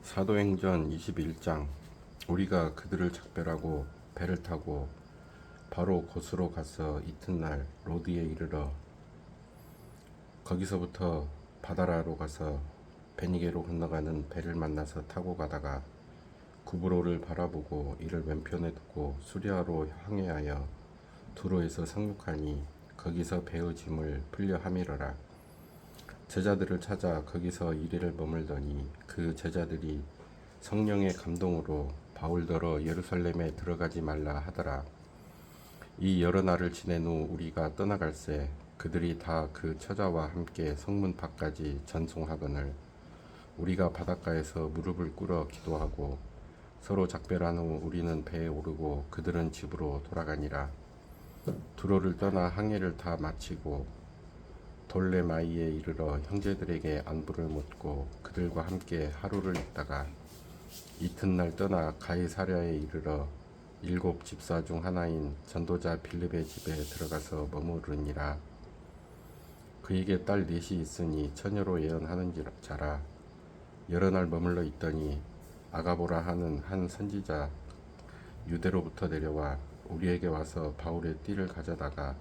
사도행전 21장. 우리가 그들을 작별하고 배를 타고 바로 곳으로 가서 이튿날 로드에 이르러 거기서부터 바다라로 가서 베니게로 건너가는 배를 만나서 타고 가다가 구브로를 바라보고 이를 왼편에 두고 수리아로 항해하여 두로에서 상륙하니 거기서 배의 짐을 풀려 함이러라. 제자들을 찾아 거기서 이리를 머물더니 그 제자들이 성령의 감동으로 바울더러 예루살렘에 들어가지 말라 하더라. 이 여러 날을 지낸 후 우리가 떠나갈새 그들이 다 그 처자와 함께 성문 밖까지 전송하거늘 우리가 바닷가에서 무릎을 꿇어 기도하고 서로 작별한 후 우리는 배에 오르고 그들은 집으로 돌아가니라. 두로를 떠나 항해를 다 마치고 돌레마이에 이르러 형제들에게 안부를 묻고 그들과 함께 하루를 있다가 이튿날 떠나 가이사랴에 이르러 7 집사 중 하나인 전도자 빌립의 집에 들어가서 머무르니라. 그에게 딸 넷이 있으니 처녀로 예언하는 자라. 여러 날 머물러 있더니 아가보라 하는 한 선지자 유대로부터 내려와 우리에게 와서 바울의 띠를 가져다가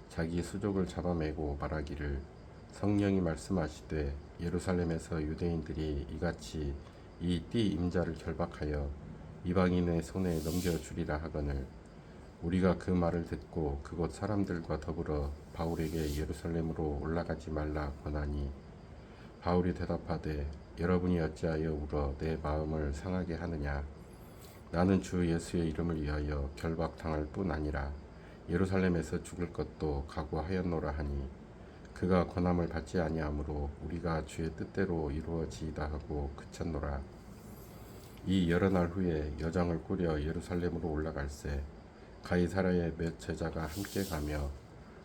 자기 수족을 잡아매고 말하기를 성령이 말씀하시되 예루살렘에서 유대인들이 이같이 이 띠 임자를 결박하여 이방인의 손에 넘겨주리라 하거늘 우리가 그 말을 듣고 그곳 사람들과 더불어 바울에게 예루살렘으로 올라가지 말라 권하니 바울이 대답하되 여러분이 어찌하여 울어 내 마음을 상하게 하느냐. 나는 주 예수의 이름을 위하여 결박당할 뿐 아니라 예루살렘에서 죽을 것도 각오하였노라 하니 그가 권함을 받지 아니하므로 우리가 주의 뜻대로 이루어지이다 하고 그쳤노라. 이 여러 날 후에 여정을 꾸려 예루살렘으로 올라갈새 가이사랴의 몇 제자가 함께 가며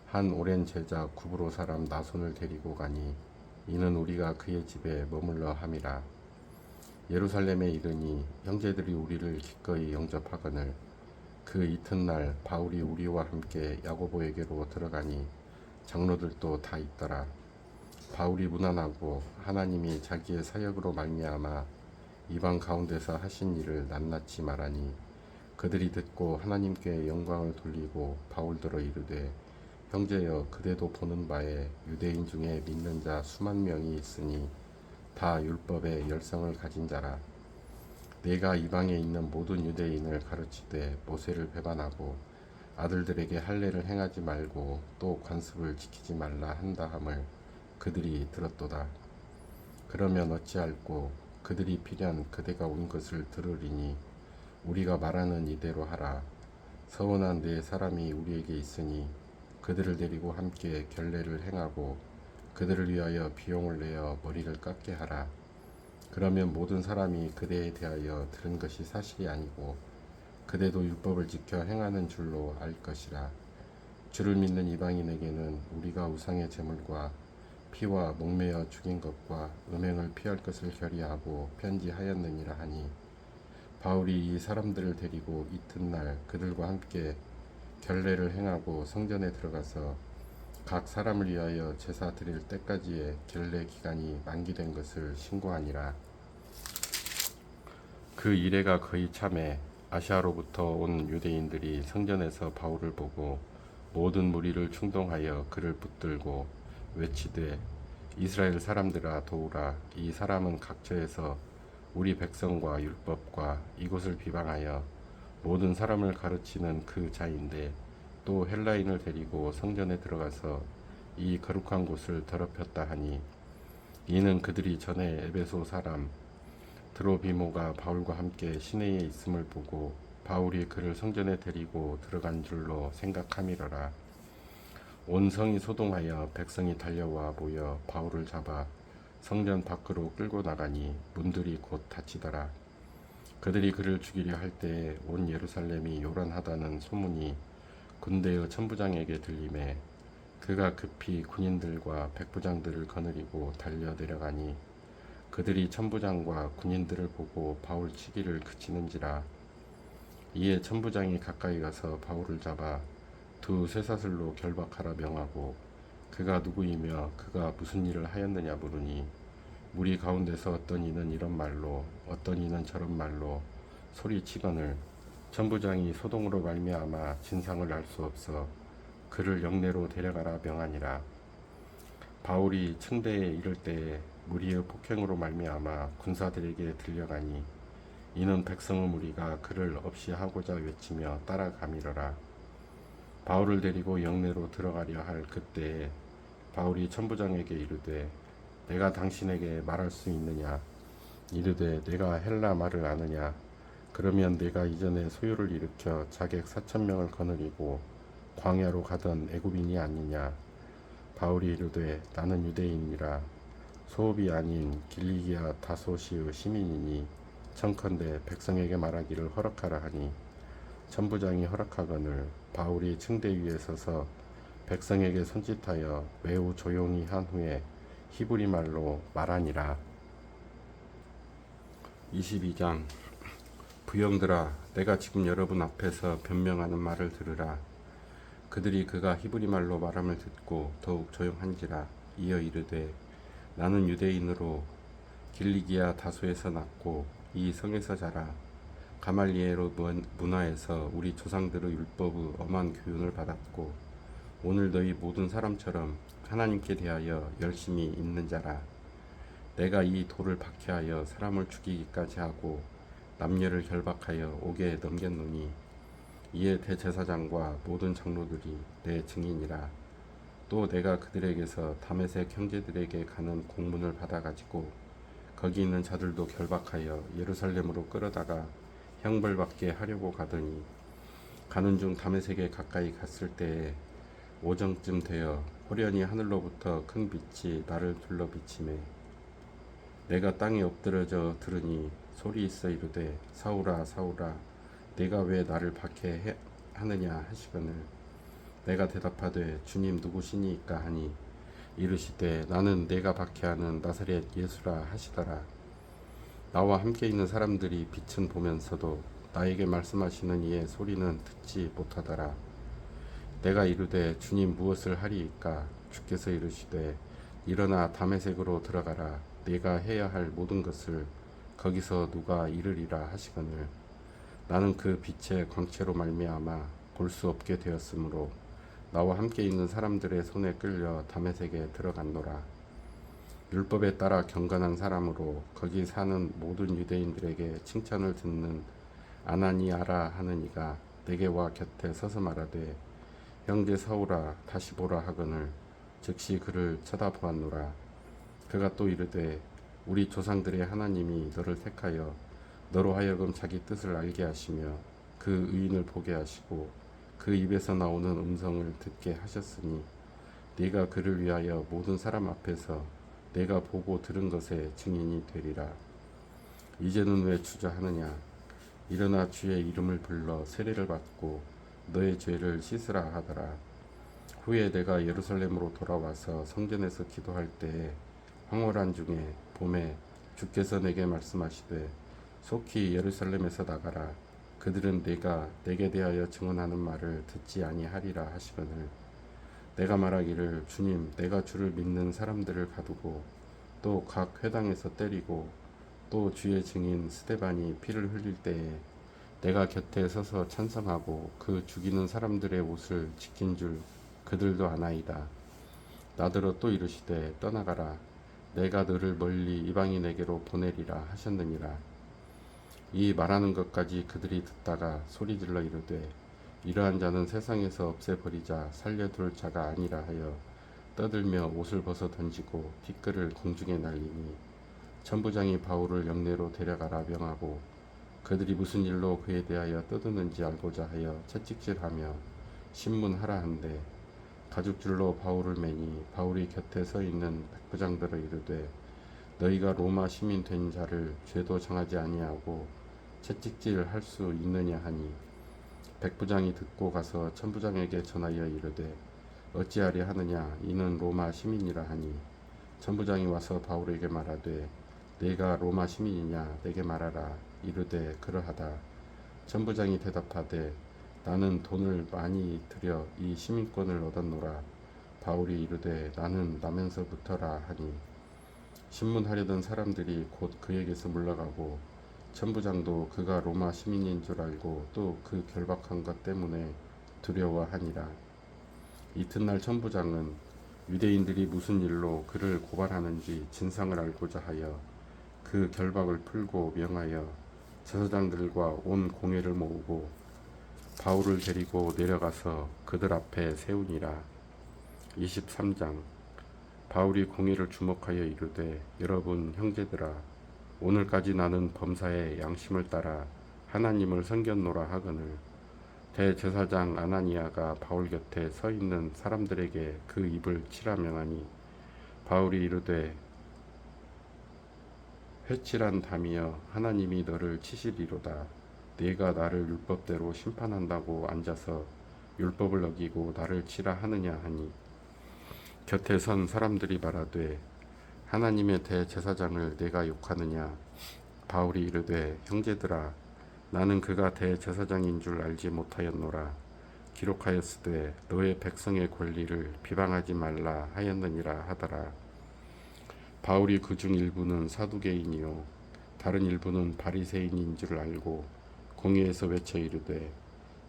한 오랜 제자 구브로 사람 나손을 데리고 가니 이는 우리가 그의 집에 머물러 함이라. 예루살렘에 이르니 형제들이 우리를 기꺼이 영접하거늘 그 이튿날 바울이 우리와 함께 야고보에게로 들어가니 장로들도 다 있더라. 바울이 무난하고 하나님이 자기의 사역으로 말미암아 이방 가운데서 하신 일을 낱낱이 말하니 그들이 듣고 하나님께 영광을 돌리고 바울더러 이르되 형제여 그대도 보는 바에 유대인 중에 믿는 자 수만 명이 있으니 다 율법의 열성을 가진 자라. 내가 이방에 있는 모든 유대인을 가르치되 모세를 배반하고 아들들에게 할례를 행하지 말고 또 관습을 지키지 말라 한다 함을 그들이 들었도다. 그러면 어찌할꼬 그들이 필연 그대가 온 것을 들으리니 우리가 말하는 이대로 하라. 서원한 네 사람이 우리에게 있으니 그들을 데리고 함께 결례를 행하고 그들을 위하여 비용을 내어 머리를 깎게 하라. 그러면 모든 사람이 그대에 대하여 들은 것이 사실이 아니고 그대도 율법을 지켜 행하는 줄로 알 것이라. 주를 믿는 이방인에게는 우리가 우상의 제물과 피와 목매어 죽인 것과 음행을 피할 것을 결의하고 편지하였느니라 하니 바울이 이 사람들을 데리고 이튿날 그들과 함께 결례를 행하고 성전에 들어가서 각 사람을 위하여 제사 드릴 때까지의 결례 기간이 만기된 것을 신고하니라. 그 이래가 거의 참에 아시아로부터 온 유대인들이 성전에서 바울을 보고 모든 무리를 충동하여 그를 붙들고 외치되 이스라엘 사람들아 도우라. 이 사람은 각처에서 우리 백성과 율법과 이곳을 비방하여 모든 사람을 가르치는 그 자인데 또 헬라인을 데리고 성전에 들어가서 이 거룩한 곳을 더럽혔다 하니 이는 그들이 전에 에베소 사람 드로비모가 바울과 함께 시내에 있음을 보고 바울이 그를 성전에 데리고 들어간 줄로 생각함이러라. 온 성이 소동하여 백성이 달려와 모여 바울을 잡아 성전 밖으로 끌고 나가니 문들이 곧 닫히더라. 그들이 그를 죽이려 할 때에 온 예루살렘이 요란하다는 소문이 군대의 천부장에게 들리매 그가 급히 군인들과 백부장들을 거느리고 달려 내려가니 그들이 천부장과 군인들을 보고 바울 치기를 그치는지라. 이에 천부장이 가까이 가서 바울을 잡아 두 쇠사슬로 결박하라 명하고 그가 누구이며 그가 무슨 일을 하였느냐 물으니 무리 가운데서 어떤 이는 이런 말로 어떤 이는 저런 말로 소리치거늘 천부장이 소동으로 말미암아 진상을 알 수 없어 그를 영내로 데려가라 명하니라. 바울이 층대에 이를 때에 무리의 폭행으로 말미암아 군사들에게 들려가니 이는 백성의 무리가 그를 없이 하고자 외치며 따라가미러라. 바울을 데리고 영내로 들어가려 할 그때에 바울이 천부장에게 이르되 내가 당신에게 말할 수 있느냐? 이르되 내가 헬라 말을 아느냐? 그러면 내가 이전에 소요를 일으켜 자객 4,000명을 거느리고 광야로 가던 애굽인이 아니냐? 바울이 이르되 나는 유대인이라 소읍이 아닌 길리기아 다소시의 시민이니 청컨대 백성에게 말하기를 허락하라 하니 천부장이 허락하거늘 바울이 층대 위에 서서 백성에게 손짓하여 매우 조용히 한 후에 히브리 말로 말하니라. 22장 부형들아 내가 지금 여러분 앞에서 변명하는 말을 들으라. 그들이 그가 히브리 말로 말함을 듣고 더욱 조용한지라. 이어 이르되 나는 유대인으로 길리기아 다소에서 났고 이 성에서 자라 가말리엘의 문화에서 우리 조상들의 율법의 엄한 교훈을 받았고 오늘 너희 모든 사람처럼 하나님께 대하여 열심히 있는 자라. 내가 이 돌을 박해하여 사람을 죽이기까지 하고 남녀를 결박하여 옥에 넘겼노니 이에 대제사장과 모든 장로들이 내 증인이라. 또 내가 그들에게서 다메섹 형제들에게 가는 공문을 받아가지고 거기 있는 자들도 결박하여 예루살렘으로 끌어다가 형벌받게 하려고 가더니 가는 중 다메섹에 가까이 갔을 때에 오정쯤 되어 호련히 하늘로부터 큰 빛이 나를 둘러 비치매 내가 땅에 엎드러져 들으니 소리 있어 이르되 사울아 사울아 내가 왜 나를 박해하느냐 하시거늘 내가 대답하되 주님 누구시니까 하니 이르시되 나는 내가 박해하는 나사렛 예수라 하시더라. 나와 함께 있는 사람들이 빛은 보면서도 나에게 말씀하시는 이의 소리는 듣지 못하더라. 내가 이르되 주님 무엇을 하리이까? 주께서 이르시되 일어나 다메섹으로 들어가라. 내가 해야 할 모든 것을 거기서 누가 이르리라 하시거늘 나는 그 빛의 광채로 말미암아 볼 수 없게 되었으므로 나와 함께 있는 사람들의 손에 끌려 다메섹에 들어갔노라. 율법에 따라 경건한 사람으로 거기 사는 모든 유대인들에게 칭찬을 듣는 아나니아라 하는 이가 내게 와 곁에 서서 말하되 형제 사울아 다시 보라 하거늘 즉시 그를 쳐다보았노라. 그가 또 이르되 우리 조상들의 하나님이 너를 택하여 너로 하여금 자기 뜻을 알게 하시며 그 의인을 보게 하시고 그 입에서 나오는 음성을 듣게 하셨으니 네가 그를 위하여 모든 사람 앞에서 내가 보고 들은 것의 증인이 되리라. 이제는 왜 주저하느냐? 일어나 주의 이름을 불러 세례를 받고 너의 죄를 씻으라 하더라. 후에 내가 예루살렘으로 돌아와서 성전에서 기도할 때에 황홀한 중에 봄에 주께서 내게 말씀하시되 속히 예루살렘에서 나가라. 그들은 내게 대하여 증언하는 말을 듣지 아니하리라 하시거늘 내가 말하기를 주님 내가 주를 믿는 사람들을 가두고 또 각 회당에서 때리고 또 주의 증인 스데반이 피를 흘릴 때에 내가 곁에 서서 찬성하고 그 죽이는 사람들의 옷을 지킨 줄 그들도 아나이다. 나더러 또 이르시되 떠나가라. 내가 너를 멀리 이방인에게로 보내리라 하셨느니라. 이 말하는 것까지 그들이 듣다가 소리질러 이르되 이러한 자는 세상에서 없애버리자 살려둘 자가 아니라 하여 떠들며 옷을 벗어 던지고 티끌을 공중에 날리니 천부장이 바울을 영내로 데려가라 명하고 그들이 무슨 일로 그에 대하여 떠드는지 알고자 하여 채찍질하며 신문하라 한데 가죽줄로 바울을 매니 바울이 곁에 서 있는 백부장들을 이르되 너희가 로마 시민 된 자를 죄도 정하지 아니하고 채찍질 할 수 있느냐 하니 백부장이 듣고 가서 천부장에게 전하여 이르되 어찌하리 하느냐 이는 로마 시민이라 하니 천부장이 와서 바울에게 말하되 네가 로마 시민이냐 내게 말하라. 이르되 그러하다. 천부장이 대답하되 나는 돈을 많이 들여 이 시민권을 얻었노라. 바울이 이르되 나는 나면서부터라 하니 신문하려던 사람들이 곧 그에게서 물러가고 천부장도 그가 로마 시민인 줄 알고 또 그 결박한 것 때문에 두려워하니라. 이튿날 천부장은 유대인들이 무슨 일로 그를 고발하는지 진상을 알고자 하여 그 결박을 풀고 명하여 제사장들과 온 공회를 모으고 바울을 데리고 내려가서 그들 앞에 세우니라. 23장. 바울이 공회를 주목하여 이르되, 여러분 형제들아, 오늘까지 나는 범사의 양심을 따라 하나님을 섬겼노라 하거늘, 대제사장 아나니아가 바울 곁에 서 있는 사람들에게 그 입을 치라 명하니, 바울이 이르되, 회칠한 담이여, 하나님이 너를 치시리로다. 네가 나를 율법대로 심판한다고 앉아서 율법을 어기고 나를 치라 하느냐 하니, 곁에 선 사람들이 말하되, 하나님의 대제사장을 내가 욕하느냐. 바울이 이르되, 형제들아, 나는 그가 대제사장인 줄 알지 못하였노라. 기록하였으되 너의 백성의 권리를 비방하지 말라 하였느니라 하더라. 바울이 그중 일부는 사두개인이요 다른 일부는 바리새인인 줄 알고 공회에서 외쳐 이르되,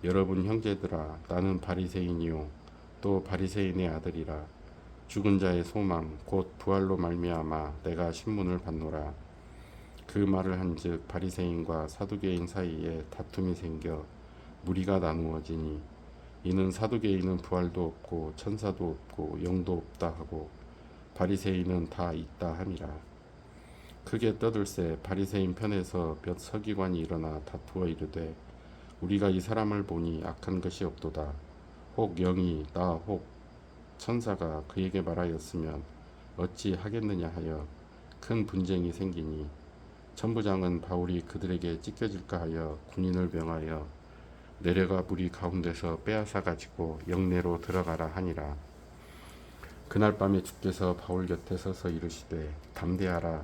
여러분 형제들아, 나는 바리새인이요 또 바리새인의 아들이라. 죽은 자의 소망 곧 부활로 말미암아 내가 신문을 받노라. 그 말을 한즉 바리새인과 사두개인 사이에 다툼이 생겨 무리가 나누어지니, 이는 사두개인은 부활도 없고 천사도 없고 영도 없다 하고 바리새인은 다 있다 함이라. 크게 떠들새 바리새인 편에서 몇 서기관이 일어나 다투어 이르되, 우리가 이 사람을 보니 악한 것이 없도다. 혹 영이 나 혹 천사가 그에게 말하였으면 어찌 하겠느냐 하여 큰 분쟁이 생기니, 천부장은 바울이 그들에게 찢겨질까 하여 군인을 명하여 내려가 무리 가운데서 빼앗아 가지고 영내로 들어가라 하니라. 그날 밤에 주께서 바울 곁에 서서 이르시되, 담대하라.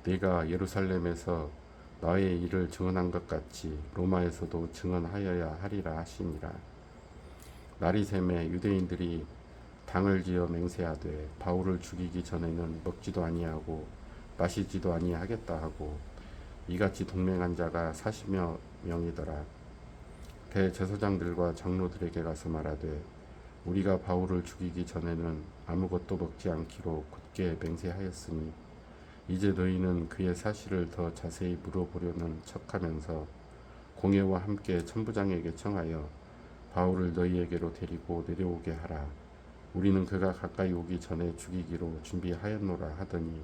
네가 예루살렘에서 나의 일을 증언한 것 같이 로마에서도 증언하여야 하리라 하시니라. 날이 새매 유대인들이 당을 지어 맹세하되, 바울을 죽이기 전에는 먹지도 아니하고 마시지도 아니하겠다 하고 이같이 동맹한 자가 40여 명이더라. 대제사장들과 장로들에게 가서 말하되, 우리가 바울을 죽이기 전에는 아무것도 먹지 않기로 굳게 맹세하였으니 이제 너희는 그의 사실을 더 자세히 물어보려는 척하면서 공회와 함께 천부장에게 청하여 바울을 너희에게로 데리고 내려오게 하라. 우리는 그가 가까이 오기 전에 죽이기로 준비하였노라 하더니,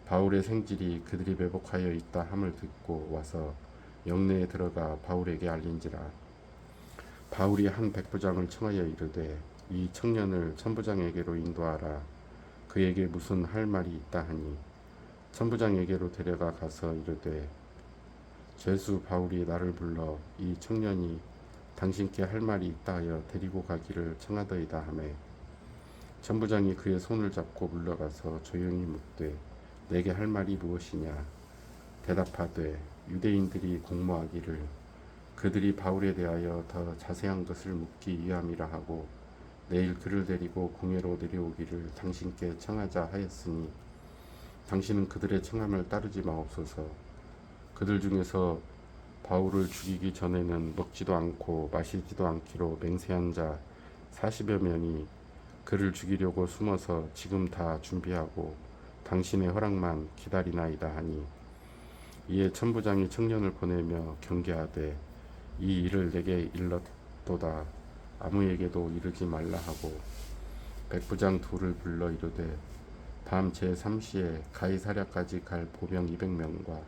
바울의 생질이 그들이 매복하여 있다 함을 듣고 와서 영내에 들어가 바울에게 알린지라. 바울이 한 백부장을 청하여 이르되, 이 청년을 천부장에게로 인도하라. 그에게 무슨 할 말이 있다 하니, 천부장에게로 데려가 가서 이르되, 죄수 바울이 나를 불러 이 청년이 당신께 할 말이 있다 하여 데리고 가기를 청하더이다 하매, 천부장이 그의 손을 잡고 물러가서 조용히 묻되, 내게 할 말이 무엇이냐. 대답하되, 유대인들이 공모하기를 그들이 바울에 대하여 더 자세한 것을 묻기 위함이라 하고 내일 그를 데리고 공회로 내려오기를 당신께 청하자 하였으니, 당신은 그들의 청함을 따르지 마옵소서. 그들 중에서 바울을 죽이기 전에는 먹지도 않고 마시지도 않기로 맹세한 자 40여 명이 그를 죽이려고 숨어서 지금 다 준비하고 당신의 허락만 기다리나이다 하니, 이에 천부장이 청년을 보내며 경계하되, 이 일을 내게 일렀도다. 아무에게도 이르지 말라 하고 백부장 둘을 불러 이르되, 밤 제3시에 가이사랴까지 갈 보병 200명과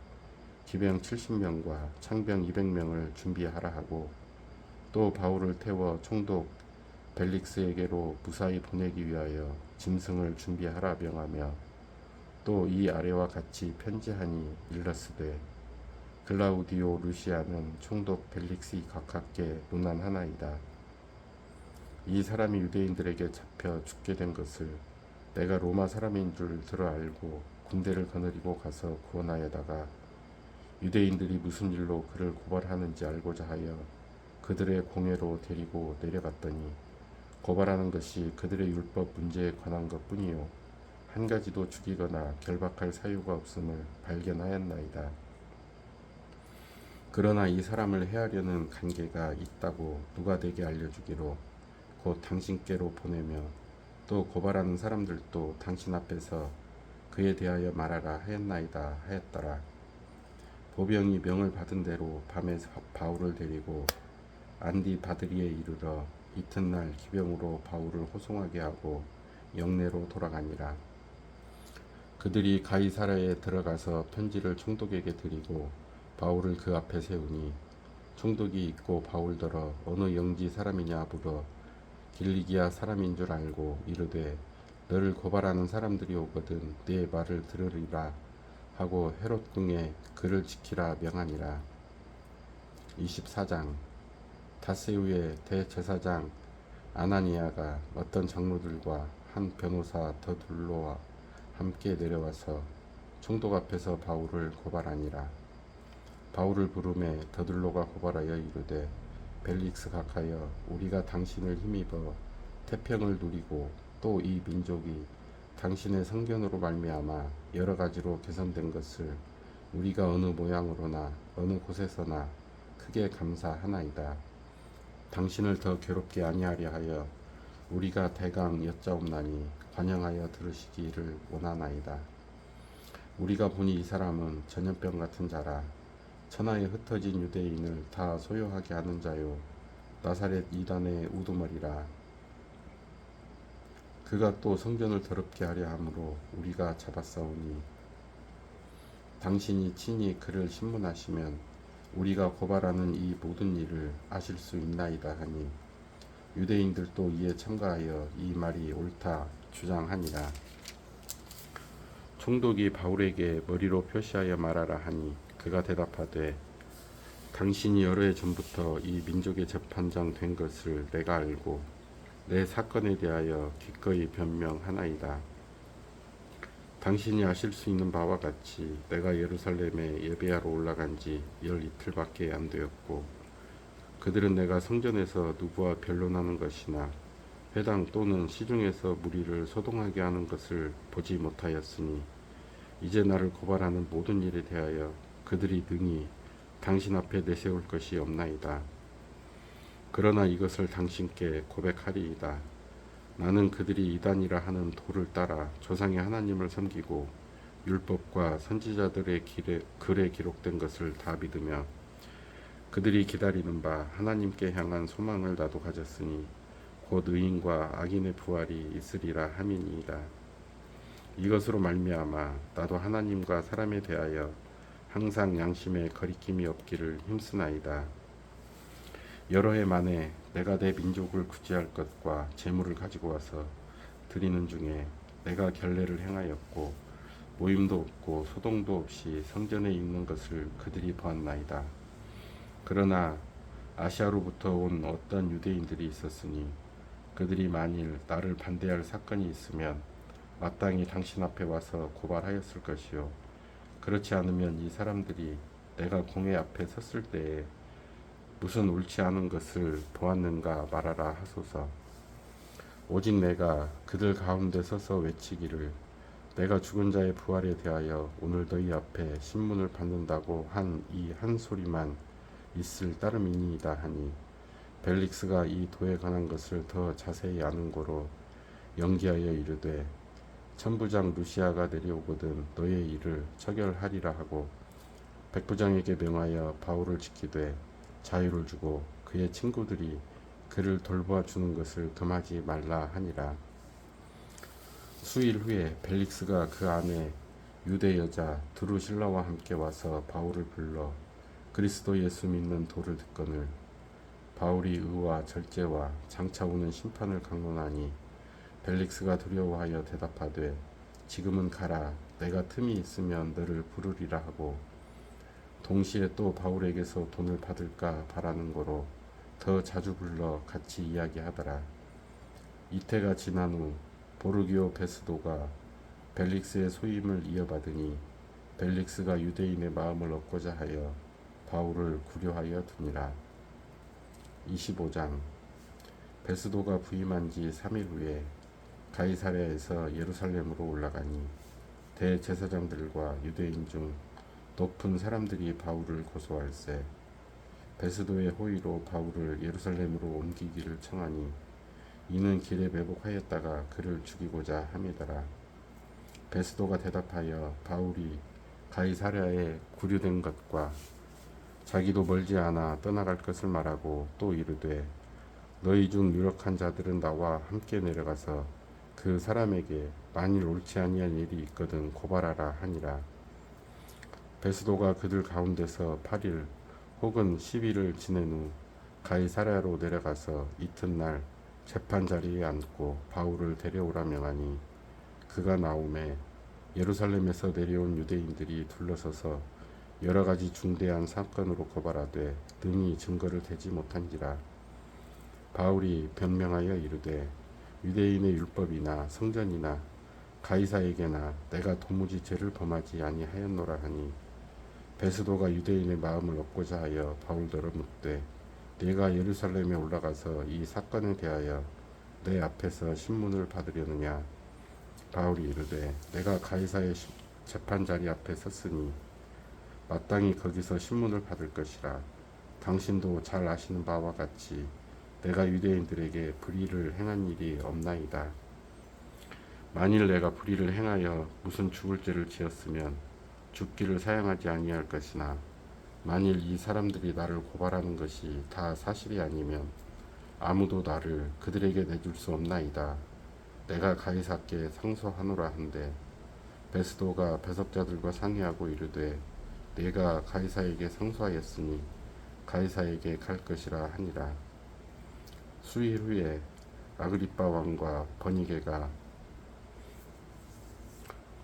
기병 70명과 창병 200명을 준비하라 하고, 또 바울을 태워 총독 벨릭스에게로 무사히 보내기 위하여 짐승을 준비하라 명하며, 또 이 아래와 같이 편지하니 일렀으되, 글라우디오 루시아는 총독 벨릭스이 가깝게 문안하나이다. 이 사람이 유대인들에게 잡혀 죽게 된 것을 내가 로마 사람인 줄 들어 알고 군대를 거느리고 가서 구원하여다가 유대인들이 무슨 일로 그를 고발하는지 알고자 하여 그들의 공회로 데리고 내려갔더니, 고발하는 것이 그들의 율법 문제에 관한 것뿐이요 한 가지도 죽이거나 결박할 사유가 없음을 발견하였나이다. 그러나 이 사람을 해하려는 관계가 있다고 누가 내게 알려주기로 곧 당신께로 보내며 또 고발하는 사람들도 당신 앞에서 그에 대하여 말하라 하였나이다 하였더라. 보병이 명을 받은 대로 밤에 바울을 데리고 안디바드리에 이르러 이튿날 기병으로 바울을 호송하게 하고 영내로 돌아가니라. 그들이 가이사랴에 들어가서 편지를 총독에게 드리고 바울을 그 앞에 세우니 총독이 있고 바울더러 어느 영지 사람이냐 물어 길리기아 사람인 줄 알고 이르되 너를 고발하는 사람들이 오거든 네 말을 들으리라 하고 헤롯 궁에 그를 지키라 명하니라. 24장. 다세우의 대제사장 아나니아가 어떤 장로들과 한 변호사 더둘로와 함께 내려와서 총독 앞에서 바울을 고발하니라. 바울을 부르매 더둘로가 고발하여 이르되 벨릭스 각하여 우리가 당신을 힘입어 태평을 누리고 또 이 민족이 당신의 성견으로 말미암아 여러 가지로 개선된 것을 우리가 어느 모양으로나 어느 곳에서나 크게 감사하나이다. 당신을 더 괴롭게 아니하려 하여 우리가 대강 여짜옵나니 관영하여 들으시기를 원하나이다. 우리가 보니 이 사람은 전염병 같은 자라 천하에 흩어진 유대인을 다 소요하게 하는 자요 나사렛 이단의 우두머리라. 그가 또 성전을 더럽게 하려 함으로 우리가 잡았사오니 당신이 친히 그를 신문하시면 우리가 고발하는 이 모든 일을 아실 수 있나이다 하니 유대인들도 이에 참가하여 이 말이 옳다 주장하니라. 총독이 바울에게 머리로 표시하여 말하라 하니 그가 대답하되 당신이 여러 해 전부터 이 민족의 재판장 된 것을 내가 알고 내 사건에 대하여 기꺼이 변명하나이다. 당신이 아실 수 있는 바와 같이 내가 예루살렘에 예배하러 올라간 지 열 이틀밖에 안 되었고 그들은 내가 성전에서 누구와 변론하는 것이나 회당 또는 시중에서 무리를 소동하게 하는 것을 보지 못하였으니 이제 나를 고발하는 모든 일에 대하여 그들이 능히 당신 앞에 내세울 것이 없나이다. 그러나 이것을 당신께 고백하리이다. 나는 그들이 이단이라 하는 도를 따라 조상의 하나님을 섬기고 율법과 선지자들의 글에 기록된 것을 다 믿으며 그들이 기다리는 바 하나님께 향한 소망을 나도 가졌으니 곧 의인과 악인의 부활이 있으리라 함이니이다. 이것으로 말미암아 나도 하나님과 사람에 대하여 항상 양심에 거리낌이 없기를 힘쓰나이다. 여러 해 만에 내가 내 민족을 구제할 것과 재물을 가지고 와서 드리는 중에 내가 결례를 행하였고 모임도 없고 소동도 없이 성전에 있는 것을 그들이 보았나이다. 그러나 아시아로부터 온 어떤 유대인들이 있었으니 그들이 만일 나를 반대할 사건이 있으면 마땅히 당신 앞에 와서 고발하였을 것이요 그렇지 않으면 이 사람들이 내가 공회 앞에 섰을 때에 무슨 옳지 않은 것을 보았는가 말하라 하소서. 오직 내가 그들 가운데 서서 외치기를 내가 죽은 자의 부활에 대하여 오늘 너희 앞에 신문을 받는다고 한 이 한 소리만 있을 따름이니이다 하니 벨릭스가 이 도에 관한 것을 더 자세히 아는 고로 연기하여 이르되 천부장 루시아가 내려오거든 너의 일을 처결하리라 하고 백부장에게 명하여 바울을 지키되 자유를 주고 그의 친구들이 그를 돌보아 주는 것을 금하지 말라 하니라. 수일 후에 벨릭스가 그 안에 유대 여자 드루실라와 함께 와서 바울을 불러 그리스도 예수 믿는 도를 듣거늘 바울이 의와 절제와 장차 오는 심판을 강론하니 벨릭스가 두려워하여 대답하되 지금은 가라 내가 틈이 있으면 너를 부르리라 하고 동시에 또 바울에게서 돈을 받을까 바라는 거로 더 자주 불러 같이 이야기하더라. 이태가 지난 후 보르기오 베스도가 벨릭스의 소임을 이어받으니 벨릭스가 유대인의 마음을 얻고자 하여 바울을 구려하여 두니라. 25장. 베스도가 부임한 지 3일 후에 가이사랴에서 예루살렘으로 올라가니 대제사장들과 유대인 중 높은 사람들이 바울을 고소할세. 베스도의 호의로 바울을 예루살렘으로 옮기기를 청하니 이는 길에 매복하였다가 그를 죽이고자 함이더라. 베스도가 대답하여 바울이 가이사랴에 구류된 것과 자기도 멀지 않아 떠나갈 것을 말하고 또 이르되 너희 중 유력한 자들은 나와 함께 내려가서 그 사람에게 만일 옳지 아니한 일이 있거든 고발하라 하니라. 베스도가 그들 가운데서 8일 혹은 10일을 지낸 후 가이사랴로 내려가서 이튿날 재판 자리에 앉고 바울을 데려오라 명하니 그가 나오매 예루살렘에서 내려온 유대인들이 둘러서서 여러 가지 중대한 사건으로 고발하되 능히 증거를 대지 못한지라. 바울이 변명하여 이르되 유대인의 율법이나 성전이나 가이사에게나 내가 도무지 죄를 범하지 아니하였노라 하니 베스도가 유대인의 마음을 얻고자 하여 바울더러 묻되 네가 예루살렘에 올라가서 이 사건에 대하여 내 앞에서 신문을 받으려느냐. 바울이 이르되 내가 가이사의 재판 자리 앞에 섰으니 마땅히 거기서 신문을 받을 것이라. 당신도 잘 아시는 바와 같이 내가 유대인들에게 불의를 행한 일이 없나이다. 만일 내가 불의를 행하여 무슨 죽을 죄를 지었으면 죽기를 사양하지 아니할 것이나 만일 이 사람들이 나를 고발하는 것이 다 사실이 아니면 아무도 나를 그들에게 내줄 수 없나이다. 내가 가이사께 상소하노라 한데 베스도가 배석자들과 상의하고 이르되 내가 가이사에게 상소하였으니 가이사에게 갈 것이라 하니라. 수일 후에 아그리빠 왕과 버니게가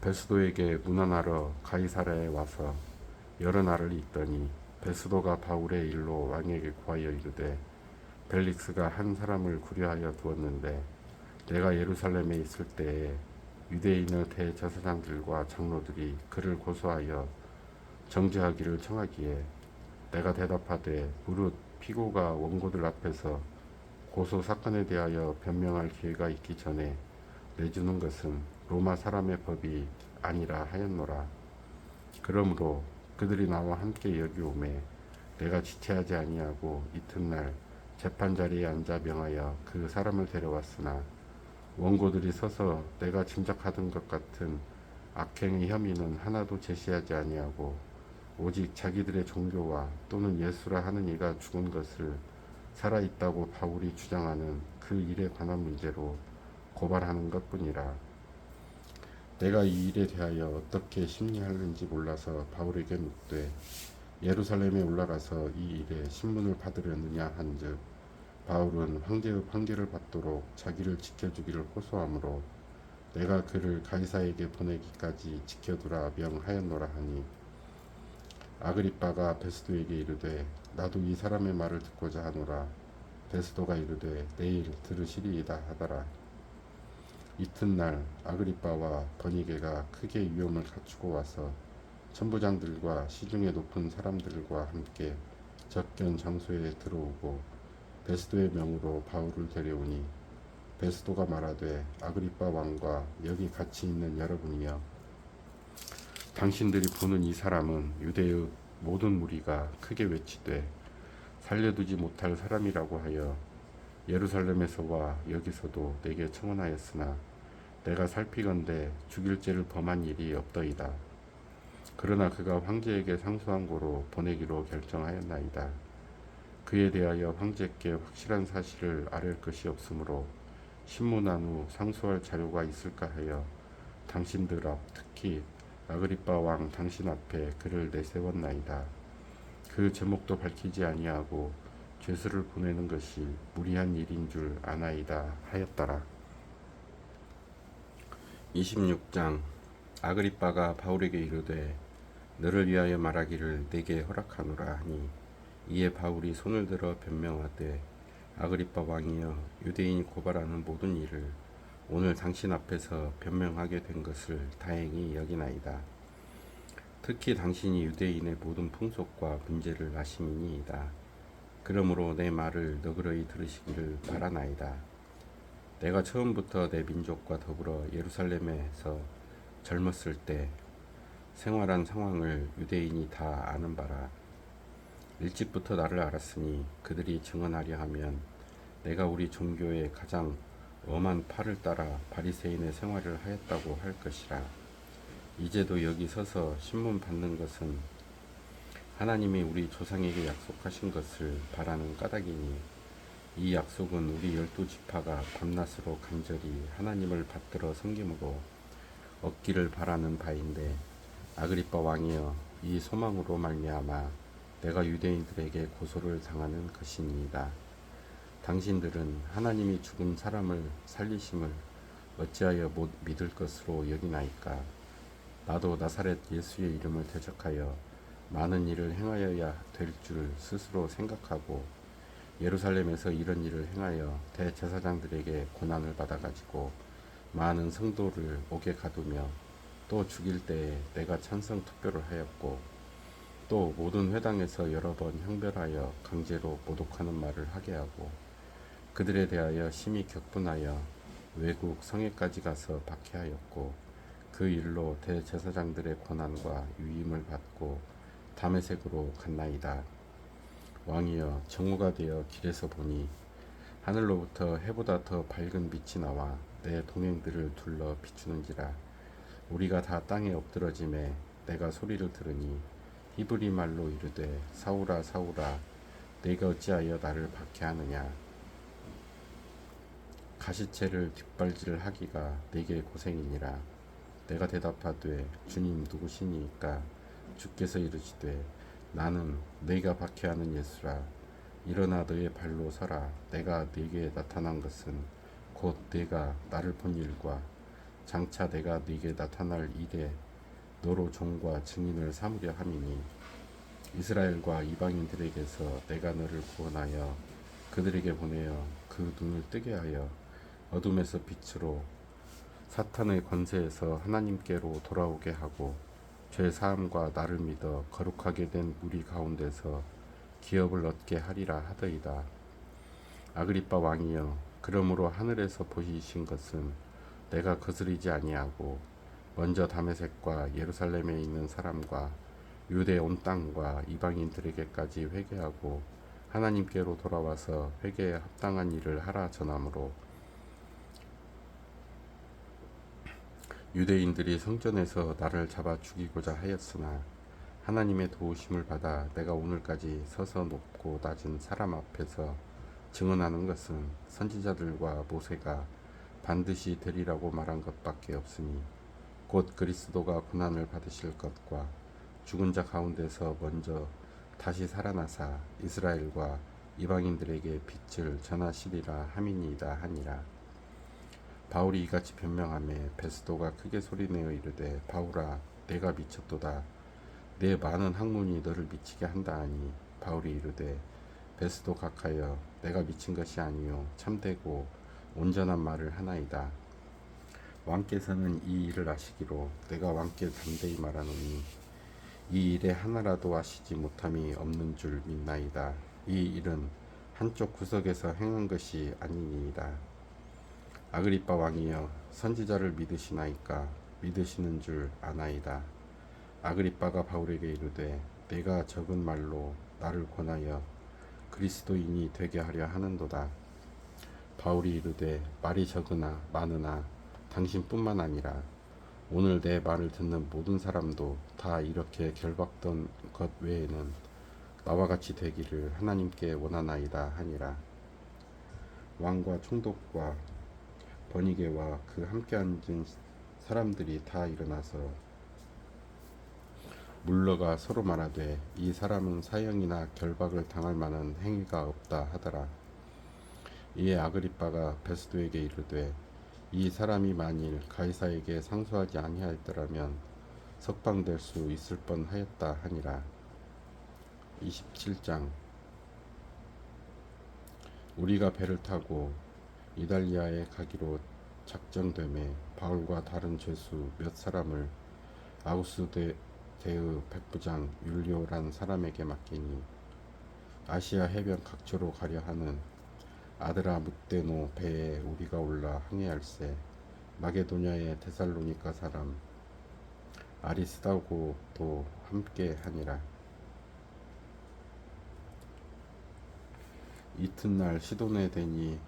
베스도에게 문안하러 가이사랴에 와서 여러 날을 있더니 베스도가 바울의 일로 왕에게 구하여 이르되 벨릭스가 한 사람을 구려하여 두었는데 내가 예루살렘에 있을 때에 유대인의 대제사장들과 장로들이 그를 고소하여 정죄하기를 청하기에 내가 대답하되 무릇 피고가 원고들 앞에서 고소 사건에 대하여 변명할 기회가 있기 전에 내주는 것은 로마 사람의 법이 아니라 하였노라. 그러므로 그들이 나와 함께 여기 오매 내가 지체하지 아니하고 이튿날 재판 자리에 앉아 명하여 그 사람을 데려왔으나 원고들이 서서 내가 짐작하던 것 같은 악행의 혐의는 하나도 제시하지 아니하고 오직 자기들의 종교와 또는 예수라 하는 이가 죽은 것을 살아있다고 바울이 주장하는 그 일에 관한 문제로 고발하는 것뿐이라. 내가 이 일에 대하여 어떻게 심리하는지 몰라서 바울에게 묻되 예루살렘에 올라가서 이 일에 신문을 받으려느냐 한즉 바울은 황제의 판결을 받도록 자기를 지켜주기를 호소하므로 내가 그를 가이사에게 보내기까지 지켜두라 명하였노라 하니 아그리빠가 베스도에게 이르되 나도 이 사람의 말을 듣고자 하노라. 베스도가 이르되 내일 들으시리이다 하더라. 이튿날 아그리빠와 버니게가 크게 위험을 갖추고 와서 천부장들과 시중에 높은 사람들과 함께 접견 장소에 들어오고 베스도의 명으로 바울을 데려오니 베스도가 말하되 아그리빠 왕과 여기 같이 있는 여러분이여 당신들이 보는 이 사람은 유대의 모든 무리가 크게 외치되 살려두지 못할 사람이라고 하여 예루살렘에서와 여기서도 내게 청원하였으나 내가 살피건대 죽일 죄를 범한 일이 없더이다. 그러나 그가 황제에게 상소한 고로 보내기로 결정하였나이다. 그에 대하여 황제께 확실한 사실을 아랠 것이 없으므로 신문한 후 상소할 자료가 있을까 하여 당신들 앞 특히 아그리빠 왕 당신 앞에 그를 내세웠나이다. 그 제목도 밝히지 아니하고 죄수를 보내는 것이 무리한 일인 줄 아나이다 하였더라. 26장. 아그리빠가 바울에게 이르되 너를 위하여 말하기를 내게 허락하노라 하니 이에 바울이 손을 들어 변명하되 아그리빠 왕이여 유대인이 고발하는 모든 일을 오늘 당신 앞에서 변명하게 된 것을 다행히 여기나이다. 특히 당신이 유대인의 모든 풍속과 문제를 아심이니이다. 그러므로 내 말을 너그러이 들으시기를 바라나이다. 내가 처음부터 내 민족과 더불어 예루살렘에서 젊었을 때 생활한 상황을 유대인이 다 아는 바라. 일찍부터 나를 알았으니 그들이 증언하려 하면 내가 우리 종교의 가장 엄한 팔을 따라 바리새인의 생활을 하였다고 할 것이라. 이제도 여기 서서 신문 받는 것은 하나님이 우리 조상에게 약속하신 것을 바라는 까닭이니, 이 약속은 우리 12지파가 밤낮으로 간절히 하나님을 받들어 섬김으로 얻기를 바라는 바인데, 아그리빠 왕이여, 이 소망으로 말미암아 내가 유대인들에게 고소를 당하는 것이니이다. 당신들은 하나님이 죽은 사람을 살리심을 어찌하여 못 믿을 것으로 여기나이까? 나도 나사렛 예수의 이름을 대적하여 많은 일을 행하여야 될 줄 스스로 생각하고 예루살렘에서 이런 일을 행하여 대제사장들에게 고난을 받아가지고 많은 성도를 옥에 가두며 또 죽일 때에 내가 찬성 투표를 하였고, 또 모든 회당에서 여러 번 형별하여 강제로 모독하는 말을 하게 하고 그들에 대하여 심히 격분하여 외국 성에까지 가서 박해하였고, 그 일로 대제사장들의 고난과 유임을 받고 다메섹으로 갔나이다. 왕이여, 정오가 되어 길에서 보니 하늘로부터 해보다 더 밝은 빛이 나와 내 동행들을 둘러 비추는지라. 우리가 다 땅에 엎드러짐에 내가 소리를 들으니 히브리 말로 이르되, 사울아 사울아, 내가 어찌하여 나를 박해하느냐? 가시체를 뒷발질하기가 내게 고생이니라. 내가 대답하되, 주님 누구시니까? 주께서 이르시되, 나는 네가 박해하는 예수라. 일어나 너의 발로 서라. 내가 네게 나타난 것은 곧 네가 나를 본 일과 장차 내가 네게 나타날 일에 너로 종과 증인을 삼으려 함이니, 이스라엘과 이방인들에게서 내가 너를 구원하여 그들에게 보내어 그 눈을 뜨게 하여 어둠에서 빛으로 사탄의 권세에서 하나님께로 돌아오게 하고, 죄 사함과 나를 믿어 거룩하게 된 무리 가운데서 기업을 얻게 하리라 하더이다. 아그리빠 왕이여, 그러므로 하늘에서 보이신 것은 내가 거스리지 아니하고 먼저 다메섹과 예루살렘에 있는 사람과 유대 온 땅과 이방인들에게까지 회개하고 하나님께로 돌아와서 회개에 합당한 일을 하라 전하므로, 유대인들이 성전에서 나를 잡아 죽이고자 하였으나 하나님의 도우심을 받아 내가 오늘까지 서서 높고 낮은 사람 앞에서 증언하는 것은 선지자들과 모세가 반드시 되리라고 말한 것밖에 없으니, 곧 그리스도가 고난을 받으실 것과 죽은 자 가운데서 먼저 다시 살아나사 이스라엘과 이방인들에게 빛을 전하시리라 함이니이다 하니라. 바울이 이같이 변명하매 베스도가 크게 소리내어 이르되, 바울아, 내가 미쳤도다. 내 많은 학문이 너를 미치게 한다 하니, 바울이 이르되, 베스도 각하여, 내가 미친 것이 아니요 참되고 온전한 말을 하나이다. 왕께서는 이 일을 아시기로 내가 왕께 담대히 말하노니, 이 일에 하나라도 아시지 못함이 없는 줄 믿나이다. 이 일은 한쪽 구석에서 행한 것이 아니니이다. 아그리빠 왕이여, 선지자를 믿으시나이까? 믿으시는 줄 아나이다. 아그리빠가 바울에게 이르되, 내가 적은 말로 나를 권하여 그리스도인이 되게 하려 하는도다. 바울이 이르되, 말이 적으나 많으나 당신뿐만 아니라 오늘 내 말을 듣는 모든 사람도 다 이렇게 결박던 것 외에는 나와 같이 되기를 하나님께 원하나이다 하니라. 왕과 총독과 버니게와 그 함께 앉은 사람들이 다 일어나서 물러가 서로 말하되, 이 사람은 사형이나 결박을 당할 만한 행위가 없다 하더라. 이에 아그리빠가 베스도에게 이르되, 이 사람이 만일 가이사에게 상소하지 아니하였더라면 석방될 수 있을 뻔하였다 하니라. 27장. 우리가 배를 타고 이달리아에 가기로 작정되매 바울과 다른 죄수 몇 사람을 아구스 대의 백부장 율리오란 사람에게 맡기니, 아시아 해변 각처로 가려 하는 아들아 묻대노 배에 우리가 올라 항해할세. 마게도냐의 데살로니가 사람 아리스다고도 함께 하니라. 이튿날 시도네 대니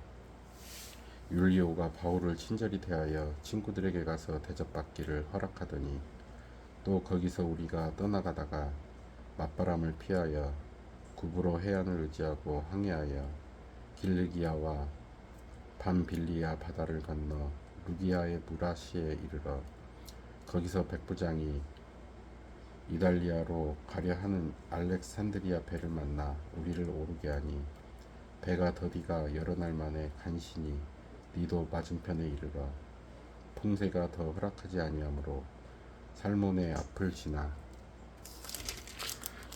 율리오가 바울을 친절히 대하여 친구들에게 가서 대접받기를 허락하더니, 또 거기서 우리가 떠나가다가 맞바람을 피하여 구브로 해안을 의지하고 항해하여 길르기아와 밤빌리아 바다를 건너 루기아의 무라시에 이르러 거기서 백부장이 이달리아로 가려 하는 알렉산드리아 배를 만나 우리를 오르게 하니, 배가 더디가 여러 날 만에 간신히 니도 맞은편에 이르러 풍세가 더 허락하지 아니하므로 살몬의 앞을 지나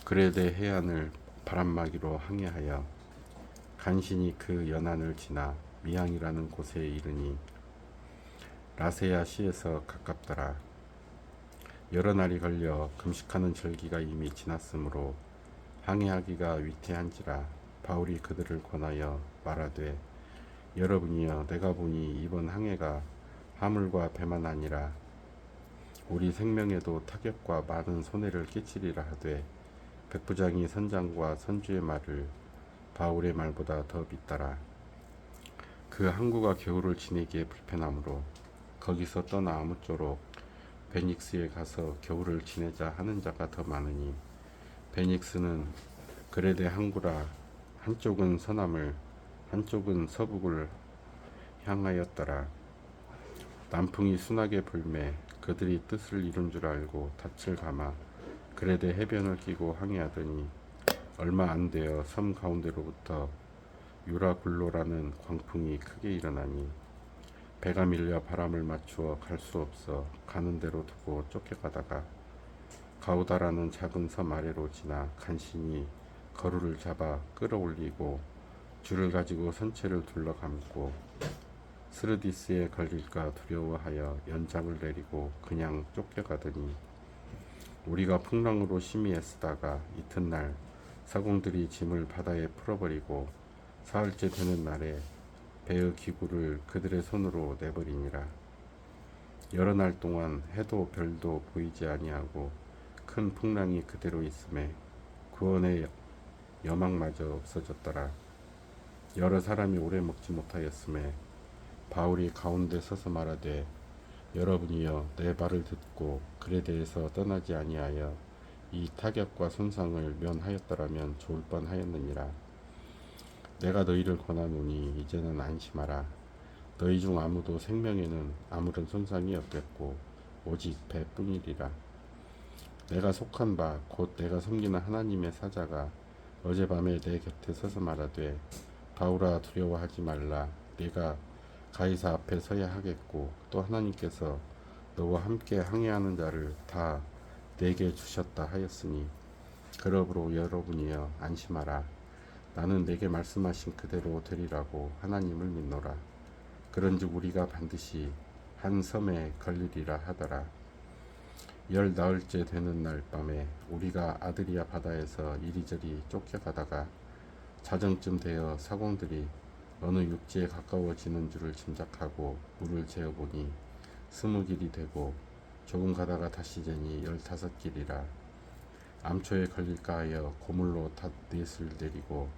그레데 해안을 바람막이로 항해하여 간신히 그 연안을 지나 미항이라는 곳에 이르니 라세야 시에서 가깝더라. 여러 날이 걸려 금식하는 절기가 이미 지났으므로 항해하기가 위태한지라 바울이 그들을 권하여 말하되, 여러분이여, 내가 보니 이번 항해가 하물과 배만 아니라 우리 생명에도 타격과 많은 손해를 끼치리라 하되, 백부장이 선장과 선주의 말을 바울의 말보다 더 믿더라. 그 항구가 겨울을 지내기에 불편하므로 거기서 떠나 아무쪼록 베닉스에 가서 겨울을 지내자 하는 자가 더 많으니, 베닉스는 그레데 항구라 한쪽은 서남을 한쪽은 서북을 향하였더라. 남풍이 순하게 불매 그들이 뜻을 이룬 줄 알고 닻을 감아 그레데 해변을 끼고 항해하더니, 얼마 안 되어 섬 가운데로부터 유라굴로라는 광풍이 크게 일어나니 배가 밀려 바람을 맞추어 갈 수 없어 가는 대로 두고 쫓겨가다가 가우다라는 작은 섬 아래로 지나 간신히 거루를 잡아 끌어올리고 줄을 가지고 선체를 둘러감고 스르디스에 걸릴까 두려워하여 연장을 내리고 그냥 쫓겨가더니, 우리가 풍랑으로 심히 애쓰다가 이튿날 사공들이 짐을 바다에 풀어버리고 사흘째 되는 날에 배의 기구를 그들의 손으로 내버리니라. 여러 날 동안 해도 별도 보이지 아니하고 큰 풍랑이 그대로 있음에 구원의 여망마저 없어졌더라. 여러 사람이 오래 먹지 못하였음에 바울이 가운데 서서 말하되, 여러분이여, 내 말을 듣고 그레데에서 떠나지 아니하여 이 타격과 손상을 면하였더라면 좋을 뻔하였느니라. 내가 너희를 권하노니 이제는 안심하라. 너희 중 아무도 생명에는 아무런 손상이 없겠고 오직 배뿐이리라. 내가 속한 바 곧 내가 섬기는 하나님의 사자가 어젯밤에 내 곁에 서서 말하되, 바울아, 두려워하지 말라. 내가 가이사 앞에 서야 하겠고 또 하나님께서 너와 함께 항해하는 자를 다 내게 주셨다 하였으니, 그러므로 여러분이여 안심하라. 나는 내게 말씀하신 그대로 되리라고 하나님을 믿노라. 그런즉 우리가 반드시 한 섬에 걸리리라 하더라. 열 나흘째 되는 날 밤에 우리가 아드리아 바다에서 이리저리 쫓겨가다가 자정쯤 되어 사공들이 어느 육지에 가까워지는 줄을 짐작하고 물을 재어보니 20길이 되고, 조금 가다가 다시 재니 15길이라. 암초에 걸릴까 하여 고물로 닷넷을 내리고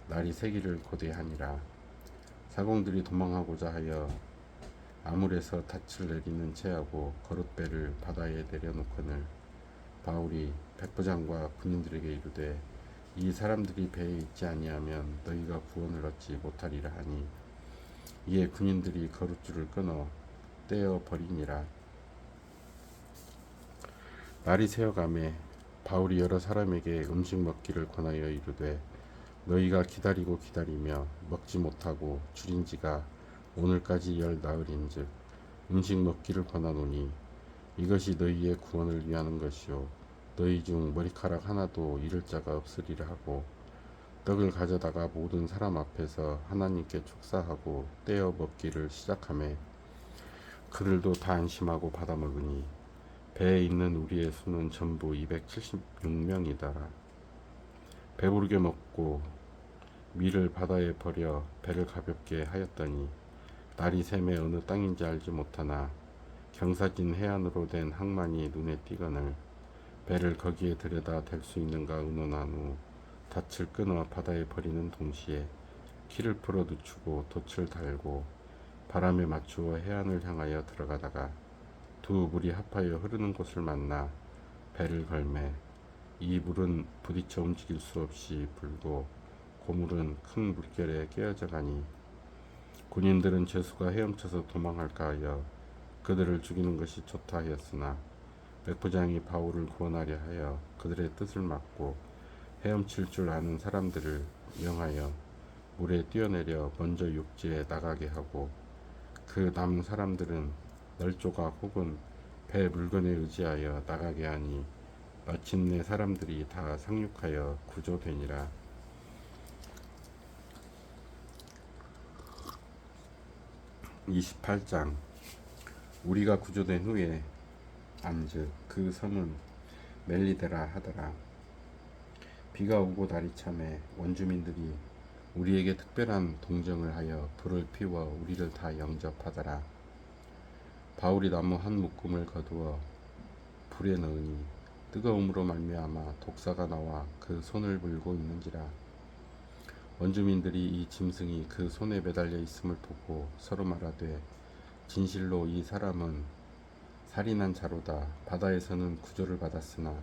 날이 새기를 고대하니라. 사공들이 도망하고자 하여 아물에서 닻을 내리는 채하고 거룻배를 바다에 내려놓거늘 바울이 백부장과 군인들에게 이르되, 이 사람들이 배에 있지 아니하면 너희가 구원을 얻지 못하리라 하니, 이에 군인들이 거룻줄을 끊어 떼어 버리니라. 날이 새어가매 바울이 여러 사람에게 음식 먹기를 권하여 이르되, 너희가 기다리고 기다리며 먹지 못하고 줄인 지가 오늘까지 열 나흘인즉 음식 먹기를 권하노니, 이것이 너희의 구원을 위하는 것이요 너희 중 머리카락 하나도 잃을 자가 없으리라 하고, 떡을 가져다가 모든 사람 앞에서 하나님께 축사하고 떼어 먹기를 시작하매 그들도 다 안심하고 받아 먹으니 배에 있는 우리의 수는 전부 276명이더라. 배부르게 먹고 밀을 바다에 버려 배를 가볍게 하였더니 날이 샘에 어느 땅인지 알지 못하나 경사진 해안으로 된 항만이 눈에 띄거늘 배를 거기에 들여다 댈 수 있는가 의논한 후 닻을 끊어 바다에 버리는 동시에 키를 풀어 늦추고 돛을 달고 바람에 맞추어 해안을 향하여 들어가다가 두 물이 합하여 흐르는 곳을 만나 배를 걸매 이 물은 부딪혀 움직일 수 없이 불고 고물은 큰 물결에 깨어져 가니 군인들은 죄수가 헤엄쳐서 도망할까 하여 그들을 죽이는 것이 좋다 하였으나 백부장이 바울을 구원하려 하여 그들의 뜻을 막고 헤엄칠 줄 아는 사람들을 명하여 물에 뛰어내려 먼저 육지에 나가게 하고 그 남은 사람들은 널조각 혹은 배 물건에 의지하여 나가게 하니 마침내 사람들이 다 상륙하여 구조되니라. 28장. 우리가 구조된 후에 암즉 그 섬은 멜리데라 하더라. 비가 오고 날이 참에 원주민들이 우리에게 특별한 동정을 하여 불을 피워 우리를 다 영접하더라. 바울이 나무 한 묶음을 거두어 불에 넣으니 뜨거움으로 말미암아 독사가 나와 그 손을 물고 있는지라. 원주민들이 이 짐승이 그 손에 매달려 있음을 보고 서로 말하되 진실로 이 사람은 살인한 자로다. 바다에서는 구조를 받았으나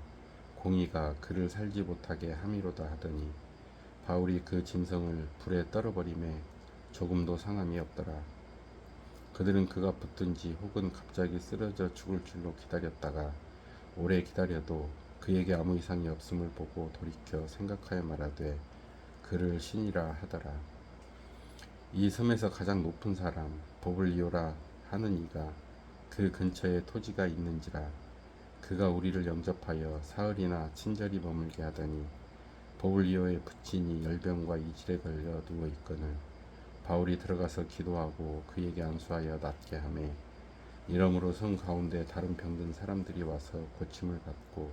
공의가 그를 살지 못하게 함이로다 하더니 바울이 그 짐승을 불에 떨어버리매 조금도 상함이 없더라. 그들은 그가 붙든지 혹은 갑자기 쓰러져 죽을 줄로 기다렸다가 오래 기다려도 그에게 아무 이상이 없음을 보고 돌이켜 생각하여 말하되 그를 신이라 하더라. 이 섬에서 가장 높은 사람 보블리오라 하는 이가 그 근처에 토지가 있는지라. 그가 우리를 영접하여 사흘이나 친절히 머물게 하더니 보블리오의 부친이 열병과 이질에 걸려 누워 있거늘 바울이 들어가서 기도하고 그에게 안수하여 낫게 하매 이러므로 성 가운데 다른 병든 사람들이 와서 고침을 받고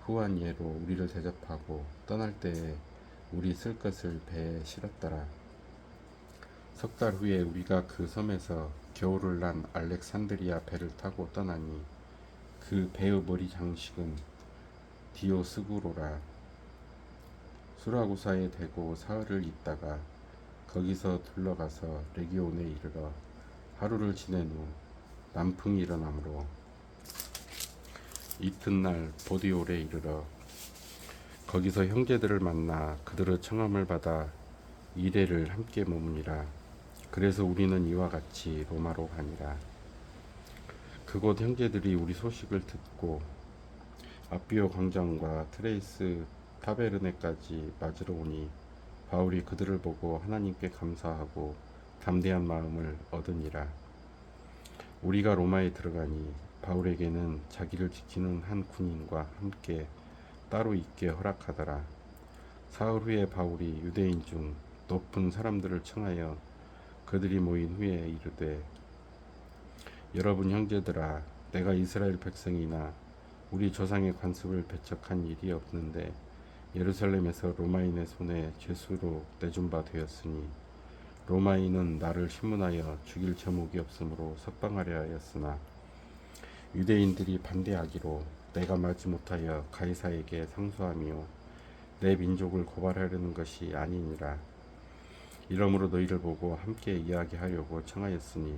후한 예로 우리를 대접하고 떠날 때에 우리 쓸 것을 배에 실었더라. 석 달 후에 우리가 그 섬에서 겨울을 난 알렉산드리아 배를 타고 떠나니 그 배의 머리 장식은 디오스구로라. 수라구사에 대고 사흘을 있다가 거기서 둘러가서 레기온에 이르러 하루를 지낸 후 남풍이 일어나므로 이튿날 보디올에 이르러 거기서 형제들을 만나 그들의 청함을 받아 이레를 함께 머무니라. 그래서 우리는 이와 같이 로마로 가니라. 그곳 형제들이 우리 소식을 듣고 아비오 광장과 트레이스 타베르네까지 맞으러 오니 바울이 그들을 보고 하나님께 감사하고 담대한 마음을 얻으니라. 우리가 로마에 들어가니 바울에게는 자기를 지키는 한 군인과 함께 따로 있게 허락하더라. 사흘 후에 바울이 유대인 중 높은 사람들을 청하여 그들이 모인 후에 이르되 여러분 형제들아, 내가 이스라엘 백성이나 우리 조상의 관습을 배척한 일이 없는데 예루살렘에서 로마인의 손에 죄수로 내준 바 되었으니 로마인은 나를 신문하여 죽일 제목이 없으므로 석방하려 하였으나 유대인들이 반대하기로 내가 말지 못하여 가이사에게 상소하며 내 민족을 고발하려는 것이 아니니라. 이러므로 너희를 보고 함께 이야기하려고 청하였으니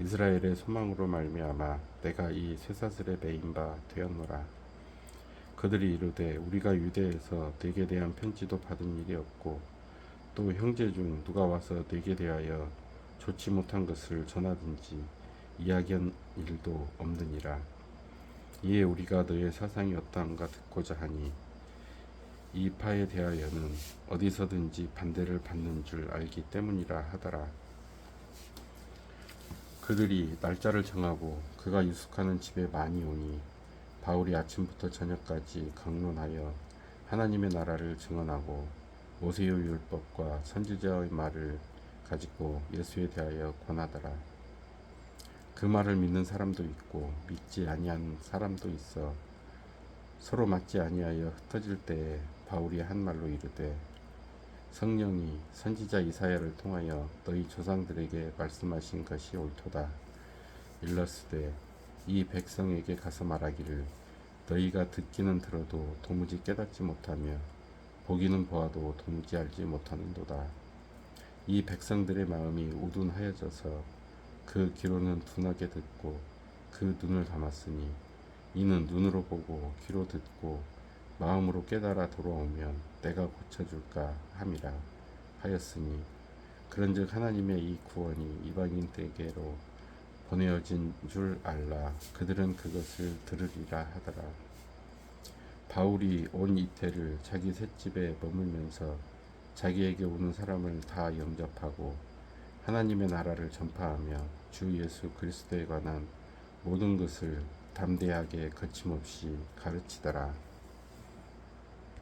이스라엘의 소망으로 말미암아 내가 이 쇠사슬에 매인 바 되었노라. 그들이 이르되 우리가 유대에서 네게 대한 편지도 받은 일이 없고 또 형제 중 누가 와서 네게 대하여 좋지 못한 것을 전하든지 이야기한 일도 없느니라. 이에 우리가 너의 사상이 어떠한가 듣고자 하니 이 파에 대하여는 어디서든지 반대를 받는 줄 알기 때문이라 하더라. 그들이 날짜를 정하고 그가 유숙하는 집에 많이 오니 바울이 아침부터 저녁까지 강론하여 하나님의 나라를 증언하고 모세의 율법과 선지자의 말을 가지고 예수에 대하여 권하더라. 그 말을 믿는 사람도 있고 믿지 아니한 사람도 있어 서로 맞지 아니하여 흩어질 때에 바울이 한 말로 이르되 성령이 선지자 이사야를 통하여 너희 조상들에게 말씀하신 것이 옳도다. 일러스되 이 백성에게 가서 말하기를 너희가 듣기는 들어도 도무지 깨닫지 못하며 보기는 보아도 도무지 알지 못하는도다. 이 백성들의 마음이 우둔하여져서 그 귀로는 둔하게 듣고 그 눈을 감았으니 이는 눈으로 보고 귀로 듣고 마음으로 깨달아 돌아오면 내가 고쳐줄까 함이라 하였으니 그런즉 하나님의 이 구원이 이방인에게로 보내어진 줄 알라. 그들은 그것을 들으리라 하더라. 바울이 온 이태를 자기 셋집에 머물면서 자기에게 오는 사람을 다 영접하고 하나님의 나라를 전파하며 주 예수 그리스도에 관한 모든 것을 담대하게 거침없이 가르치더라.